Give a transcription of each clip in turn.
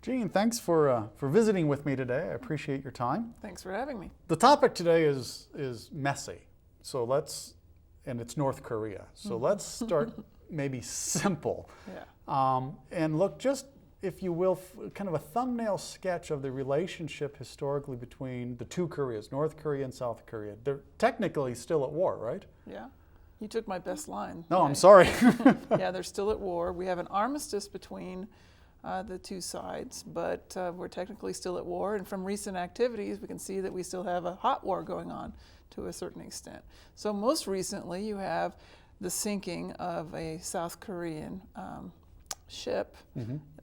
Jean, thanks for visiting with me today. I appreciate your time. Thanks for having me. The topic today is messy. And it's North Korea. So let's start maybe simple. Yeah. And look, just, if you will, kind of a thumbnail sketch of the relationship historically between the two Koreas, North Korea and South Korea. They're technically still at war, right? Yeah. You took my best line. No, I'm sorry. Yeah, they're still at war. We have an armistice between the two sides, but we're technically still at war. And from recent activities, we can see that we still have a hot war going on to a certain extent. So most recently, you have the sinking of a South Korean ship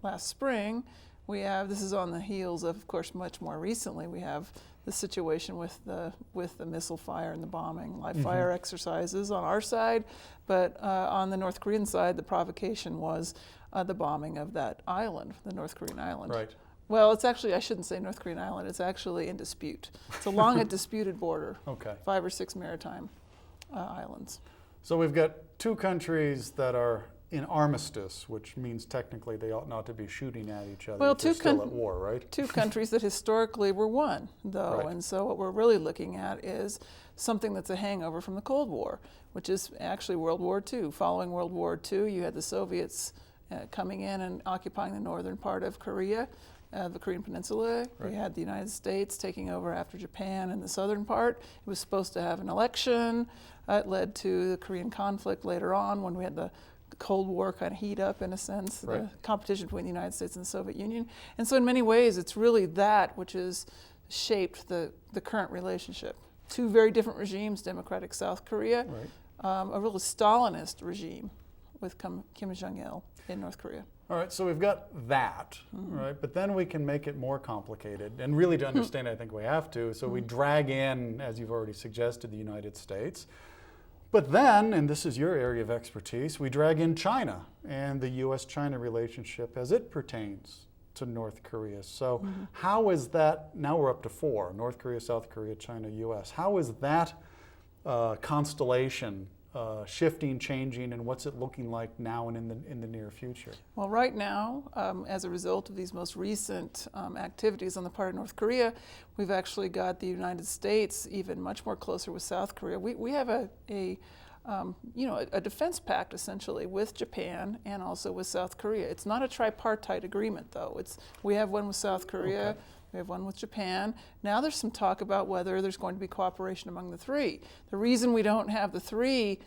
last spring. We have, this is on the heels of course, much more recently, we have the situation with the missile fire and the bombing, live fire exercises on our side, but on the North Korean side, the provocation was the bombing of that island, the North Korean island. Right. Well, it's actually, I shouldn't say North Korean island, it's actually in dispute. It's along a disputed border, Okay. 5 or 6 maritime islands. So we've got two countries that are in armistice, which means technically they ought not to be shooting at each other. Well, they're still at war, right? Two countries that historically were one, though, Right. and so what we're really looking at is something that's a hangover from the Cold War, which is actually World War II. Following World War II, you had the Soviets coming in and occupying the northern part of Korea, the Korean Peninsula. Right. We had the United States taking over after Japan in the southern part. It was supposed to have an election. It led to the Korean conflict later on when we had the Cold War kind of heat up, in a sense, Right. the competition between the United States and the Soviet Union. And so in many ways, it's really that which has shaped the current relationship. Two very different regimes, democratic South Korea, Right. a really Stalinist regime with Kim Jong-il in North Korea. All right, so we've got that, right? But then we can make it more complicated. And really to understand, I think we have to. So we drag in, as you've already suggested, the United States. But then, and this is your area of expertise, we drag in China and the US-China relationship as it pertains to North Korea. So how is that, now we're up to 4, North Korea, South Korea, China, US. How is that constellation shifting, changing, and what's it looking like now and in the near future? Well, right now, as a result of these most recent activities on the part of North Korea, we've actually got the United States even much more closer with South Korea. We have a defense pact essentially with Japan and also with South Korea. It's not a tripartite agreement though. We have one with South Korea. Okay. We have one with Japan. Now there's some talk about whether there's going to be cooperation among the 3. The reason we don't have the 3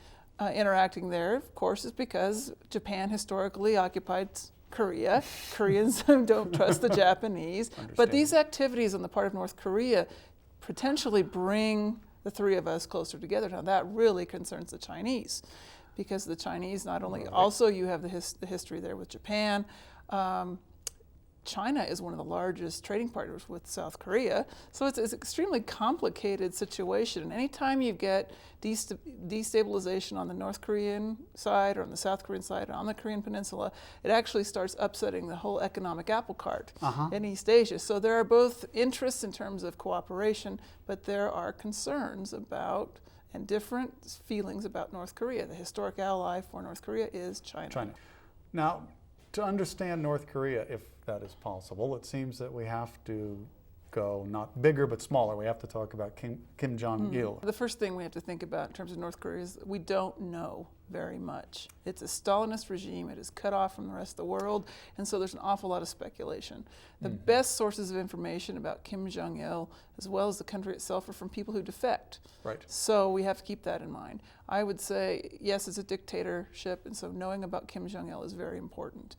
interacting there, of course, is because Japan historically occupied Korea. Koreans don't trust the Japanese. But these activities on the part of North Korea potentially bring the 3 of us closer together. Now that really concerns the Chinese, because the Chinese not only, also you have the history there with Japan. China is one of the largest trading partners with South Korea, so it's an extremely complicated situation. And anytime you get destabilization on the North Korean side or on the South Korean side or on the Korean Peninsula, it actually starts upsetting the whole economic apple cart in East Asia. So there are both interests in terms of cooperation, but there are concerns about and different feelings about North Korea. The historic ally for North Korea is China. Now, to understand North Korea, if that is possible, it seems that we have to go not bigger but smaller. We have to talk about Kim Jong-il. The first thing we have to think about in terms of North Korea is we don't know very much. It's a Stalinist regime. It is cut off from the rest of the world, and so there's an awful lot of speculation. The best sources of information about Kim Jong-il, as well as the country itself, are from people who defect. Right. So we have to keep that in mind. I would say, yes, it's a dictatorship, and so knowing about Kim Jong-il is very important.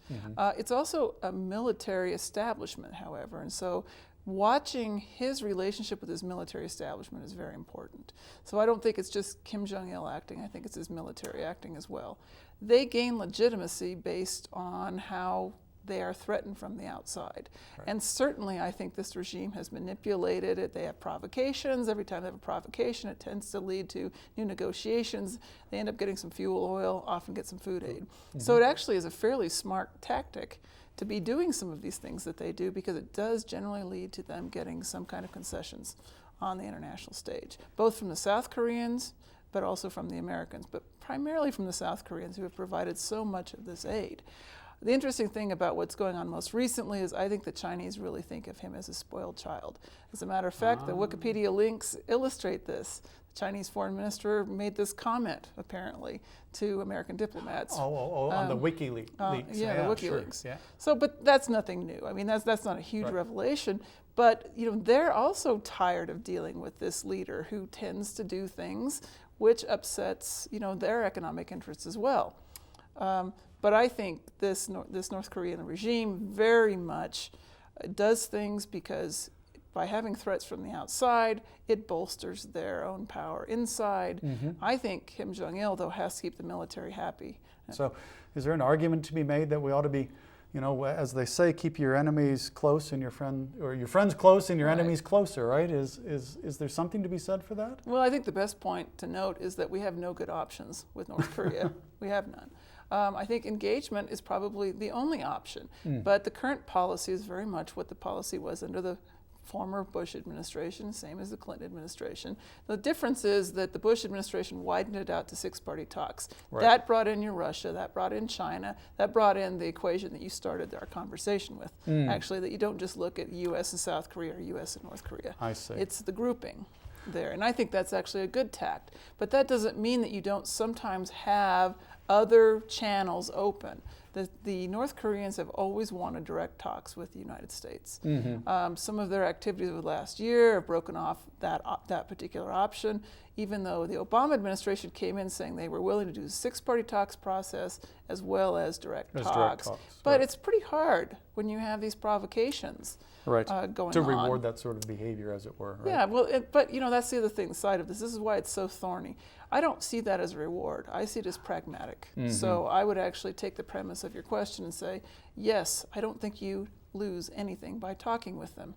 It's also a military establishment, however, and so watching his relationship with his military establishment is very important. So I don't think it's just Kim Jong-il acting, I think it's his military acting as well. They gain legitimacy based on how they are threatened from the outside. Right. And certainly I think this regime has manipulated it. They have provocations. Every time they have a provocation, it tends to lead to new negotiations. They end up getting some fuel oil, often get some food aid. So it actually is a fairly smart tactic to be doing some of these things that they do, because it does generally lead to them getting some kind of concessions on the international stage, both from the South Koreans, but also from the Americans, but primarily from the South Koreans who have provided so much of this aid. The interesting thing about what's going on most recently is I think the Chinese really think of him as a spoiled child. As a matter of fact, the Wikipedia links illustrate this. The Chinese foreign minister made this comment, apparently, to American diplomats. On the WikiLeaks. Yeah, the WikiLeaks. Sure. Yeah. So, but that's nothing new. I mean, that's not a huge revelation. But they're also tired of dealing with this leader who tends to do things which upsets their economic interests as well. But I think this North Korean regime very much does things because by having threats from the outside, it bolsters their own power inside. I think Kim Jong-il, though, has to keep the military happy. So is there an argument to be made that we ought to be, as they say, keep your enemies close and your friends close and your enemies closer, right? Is there something to be said for that? Well, I think the best point to note is that we have no good options with North Korea. We have none. I think engagement is probably the only option. But the current policy is very much what the policy was under the former Bush administration, same as the Clinton administration. The difference is that the Bush administration widened it out to six-party talks. That brought in your Russia, that brought in China, that brought in the equation that you started our conversation with. Actually, that you don't just look at U.S. and South Korea or U.S. and North Korea. I see. It's the grouping there. And I think that's actually a good tact. But that doesn't mean that you don't sometimes have other channels open. The North Koreans have always wanted direct talks with the United States. Some of their activities of the last year have broken off that particular option, even though the Obama administration came in saying they were willing to do a six-party talks process as well as direct talks. But it's pretty hard when you have these provocations going on. To reward that sort of behavior, as it were. Right? Yeah, well, but that's the other thing, the side of this. This is why it's so thorny. I don't see that as a reward. I see it as pragmatic. So I would actually take the premise of your question and say, yes, I don't think you lose anything by talking with them.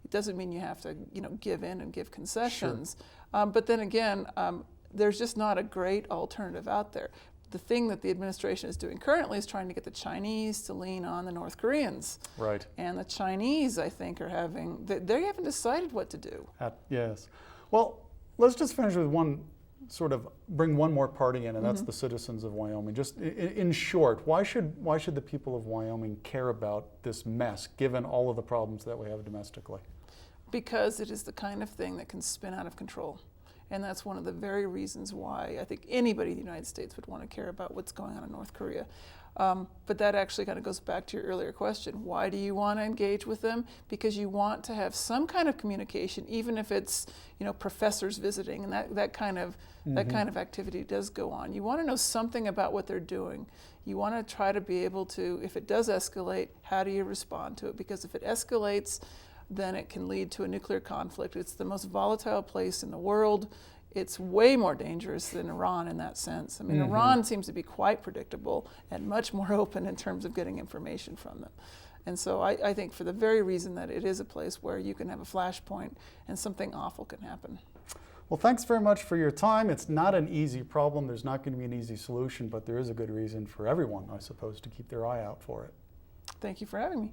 It doesn't mean you have to, give in and give concessions. But then again, there's just not a great alternative out there. The thing that the administration is doing currently is trying to get the Chinese to lean on the North Koreans. Right. And the Chinese, I think, they haven't decided what to do. Yes. Well, let's just finish with bring one more party in, and that's the citizens of Wyoming. Just in short, why should the people of Wyoming care about this mess, given all of the problems that we have domestically? Because it is the kind of thing that can spin out of control. And that's one of the very reasons why I think anybody in the United States would want to care about what's going on in North Korea. But that actually kind of goes back to your earlier question. Why do you want to engage with them? Because you want to have some kind of communication, even if it's professors visiting, and that kind of activity does go on. You want to know something about what they're doing. You want to try to be able to, if it does escalate, how do you respond to it? Because if it escalates, then it can lead to a nuclear conflict. It's the most volatile place in the world. It's way more dangerous than Iran in that sense. I mean, Iran seems to be quite predictable and much more open in terms of getting information from them. And so I think for the very reason that it is a place where you can have a flashpoint and something awful can happen. Well, thanks very much for your time. It's not an easy problem. There's not going to be an easy solution, but there is a good reason for everyone, I suppose, to keep their eye out for it. Thank you for having me.